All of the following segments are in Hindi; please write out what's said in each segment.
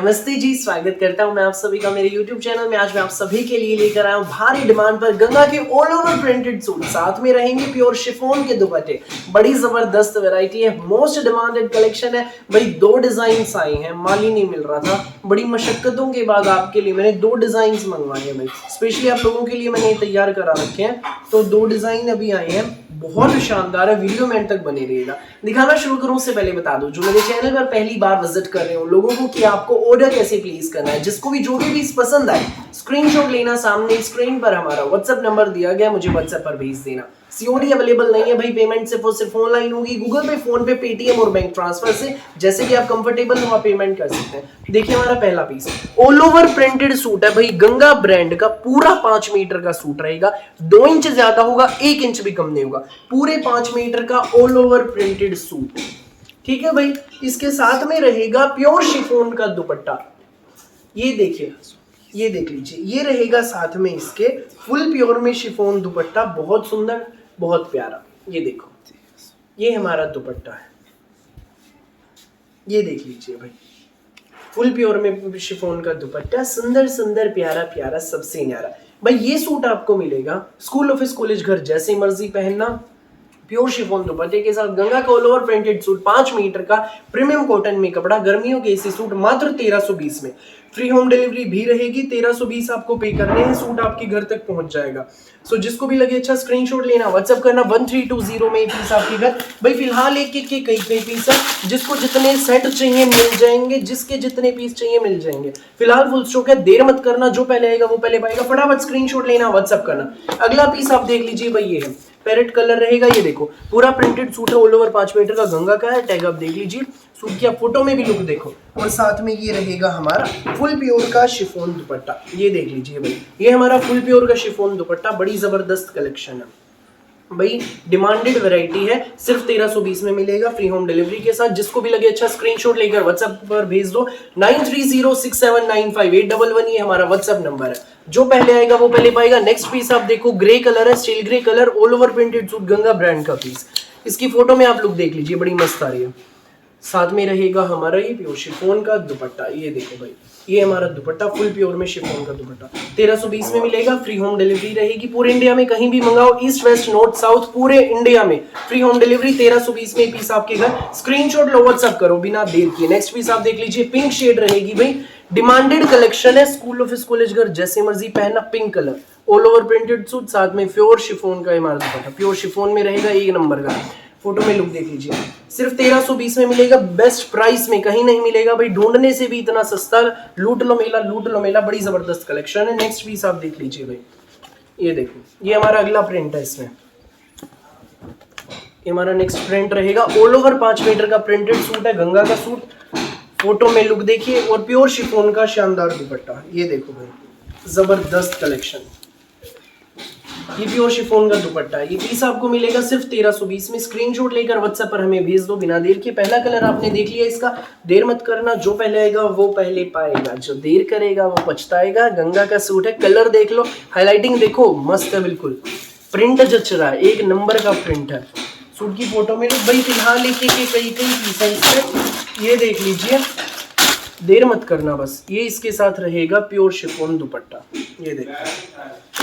नमस्ते जी, स्वागत करता हूं मैं आप सभी का मेरे YouTube चैनल में। आज मैं आप सभी के लिए लेकर आया हूं भारी डिमांड पर गंगा के ऑल ओवर प्रिंटेड सूट, साथ में रहेंगे प्योर शिफॉन के दुपट्टे। बड़ी जबरदस्त वैरायटी है, मोस्ट डिमांडेड कलेक्शन है भाई। 2 डिजाइन आए हैं, माल ही नहीं मिल रहा था। बड़ी मशक्कतों के बाद आपके लिए मैंने 2 डिजाइन मंगवाए हैं भाई, स्पेशली आप लोगों के लिए मैंने तैयार करा रखे हैं। तो 2 डिजाइन अभी आए हैं, बहुत शानदार है। वीडियो में एंड तक बने रहिएगा। दिखाना शुरू करूं उससे पहले बता दूं, जो मेरे चैनल पर पहली बार विजिट कर रहे हो लोगों को, कि आपको ऑर्डर कैसे प्लेस करना है। जिसको भी जो भी पीस पसंद आए स्क्रीनशॉट लेना, सामने स्क्रीन पर हमारा व्हाट्सएप नंबर दिया गया, मुझे व्हाट्सएप पर भेज देना। सीओडी अवेलेबल नहीं है भाई, पेमेंट सिर्फ ऑनलाइन होगी, गूगल पे, फोन पे, पेटीएम और बैंक ट्रांसफर से, जैसे कि आप कंफर्टेबल हो आप पेमेंट कर सकते हैं। देखिए हमारा पहला piece all over printed suit है भाई, गंगा ब्रांड का पूरा 5 मीटर का सूट रहेगा। 2 इंच ज्यादा होगा, 1 इंच भी कम नहीं होगा, पूरे 5 मीटर का ऑल ओवर प्रिंटेड सूट। ठीक है भाई, इसके साथ में रहेगा प्योर शिफॉन का दुपट्टा। ये देखिए, ये देख लीजिए, ये रहेगा साथ में इसके फुल प्योर में शिफॉन दुपट्टा, बहुत सुंदर, बहुत प्यारा। ये देखो, ये हमारा दुपट्टा है, ये देख लीजिए भाई, फुल प्योर में शिफॉन का दुपट्टा, सुंदर सुंदर, प्यारा प्यारा, सबसे न्यारा भाई। ये सूट आपको मिलेगा स्कूल, ऑफिस, कॉलेज, घर, जैसे मर्जी पहनना। प्योर शिफॉन दुपट्टे के साथ गंगा का all over printed suit, 5 metre का प्रीमियम कॉटन में कपड़ा, गर्मियों के इसी सूट मात्र 1320 में। फ्री होम डिलीवरी भी रहेगी, 1320 आपको पे करने हैं, सूट आपके घर तक पहुंच जाएगा। सो जिसको भी लगे अच्छा स्क्रीनशॉट लेना, व्हाट्सएप करना 1320 में पीस आपके घर भाई। फिलहाल एक एक के कई पीस है, जिसको जितने सेट चाहिए मिल जाएंगे, जिसके जितने पीस चाहिए मिल जाएंगे। फिलहाल फुल स्टॉक है, देर मत करना, जो पहले आएगा वो पहले पाएगा। फटाफट स्क्रीनशॉट लेना, व्हाट्सएप करना। अगला पीस आप देख लीजिए भाई, ये है पैरेट कलर रहेगा। ये देखो पूरा प्रिंटेड सूट है, ऑल ओवर 5 मीटर का, गंगा का है। टैग आप देख लीजिए, सूट की आप फोटो में भी लुक देखो। और साथ में ये रहेगा हमारा फुल प्योर का शिफॉन दुपट्टा। ये देख लीजिए भाई, ये हमारा फुल प्योर का शिफॉन दुपट्टा, बड़ी जबरदस्त कलेक्शन है भाई, डिमांडेड वैरायटी है। सिर्फ 1320 में मिलेगा, फ्री होम डिलीवरी के साथ। जिसको भी लगे अच्छा स्क्रीनशॉट लेकर व्हाट्सएप पर भेज दो। 9306795811 ये हमारा व्हाट्सएप नंबर है। जो पहले आएगा वो पहले पाएगा। नेक्स्ट पीस आप देखो, ग्रे कलर है, steel grey colour, all over printed suit, Ganga brand का पीस। इसकी फोटो में आप लुक देख लीजिए, बड़ी मस्त आ रही है। साथ में रहेगा हमारा ये प्योर शिफॉन का दुपट्टा। ये देखो भाई, ये हमारा दुपट्टा फुल प्योर में शिफॉन का दुपट्टा 1320 में मिलेगा। फ्री होम डिलीवरी रहेगी पूरे इंडिया में, कहीं भी मंगाओ, ईस्ट वेस्ट नॉर्थ साउथ पूरे इंडिया में फ्री होम डिलीवरी। 1320 में पीस आपके घर। स्क्रीनशॉट लो, व्हाट्सएप करो बिना देर किए। नेक्स्ट पीस आप देख लीजिए, पिंक शेड रहेगी भाई, डिमांडेड कलेक्शन है। स्कूल, ऑफिस, कॉलेज, घर, जैसे मर्जी पहनना। Pink colour, all over printed suit, साथ में प्योर शिफॉन का हमारा दुपट्टा, प्योर शिफॉन में रहेगा, 1 नंबर का। फोटो में लुक देख लीजिए, सिर्फ 1320 में मिलेगा, बेस्ट प्राइस में, कहीं नहीं मिलेगा भाई। ढूंढने से भी इतना सस्ता, लूट लो मेला, लूट लो मेला, बड़ी जबरदस्त कलेक्शन है। नेक्स्ट पीस आप देख लीजिए भाई, ये देखो, ये हमारा अगला प्रिंट है। इसमें ये हमारा नेक्स्ट प्रिंट रहेगा, ऑल ओवर 5 मीटर का प्रिंटेड सूट है, गंगा का सूट। फोटो में लुक देखिए, और प्योर शिफॉन का शानदार दुपट्टा। ये देखो भाई, जबरदस्त कलेक्शन, ये प्योर शिफॉन का दुपट्टा। ये पीस आपको मिलेगा सिर्फ 1320 में। स्क्रीनशॉट लेकर व्हाट्सएप पर हमें भेज दो बिना देर के। पहला कलर आपने देख लिया, इसका देर मत करना, जो पहले आएगा वो पहले पाएगा, जो देर करेगा वो पछताएगा। गंगा का सूट है, कलर देख लो, हाईलाइटिंग देखो, मस्त है बिल्कुल, प्रिंट जच रहा है, 1 नंबर का प्रिंट है। सूट की फोटो में भाई फिलहाल एक कई पीस है इसमें, ये देख लीजिए, देर मत करना बस। ये इसके साथ रहेगा प्योर शिफॉन दुपट्टा। ये देखो,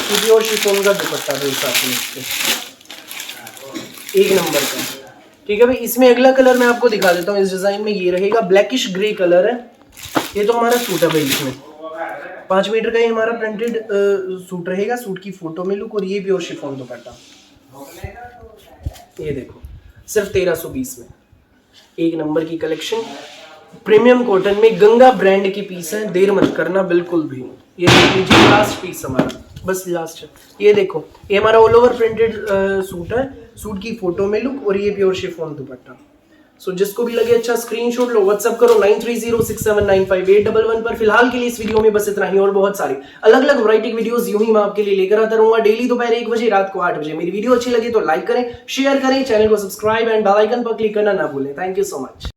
ये प्योर शिफॉन का दुपट्टा भी साथ में इसके, 1 नंबर का। ठीक है भाई, इसमें अगला कलर मैं आपको दिखा देता हूँ। इस डिजाइन में ये रहेगा, ब्लैकिश ग्रे कलर है। ये तो हमारा सूट है भाई, इसमें 5 मीटर का ये हमारा प्रिंटेड सूट रहेगा। सूट की फोटो में लुक, और ये प्योर शिफॉन दुपट्टा। ये देखो, सिर्फ 1320 में, 1 नंबर की कलेक्शन, प्रीमियम कॉटन में, गंगा ब्रांड की पीस है, देर मत करना बिल्कुल भी। ये देख लीजिए, लास्ट पीस हमारा, बस लास्ट है। ये देखो, ये हमारा ऑल ओवर प्रिंटेड सूट है, सूट की फोटो में लुक, और ये प्योर शिफॉन दुपट्टा। सो जिसको भी लगे अच्छा स्क्रीनशॉट लो, व्हाट्सएप करो 9306795811 पर। फिलहाल के लिए इस वीडियो में बस इतना ही, और बहुत सारी अलग अलग वैरायटी वीडियोस यूं ही मैं आपके लिए लेकर आता रहूंगा, डेली दोपहर 1 बजे, रात को 8 बजे। मेरी वीडियो अच्छी लगी तो लाइक करें, शेयर करें, चैनल को सब्सक्राइब एंड बेल आइकन पर क्लिक करना ना भूलें। Thank you so much.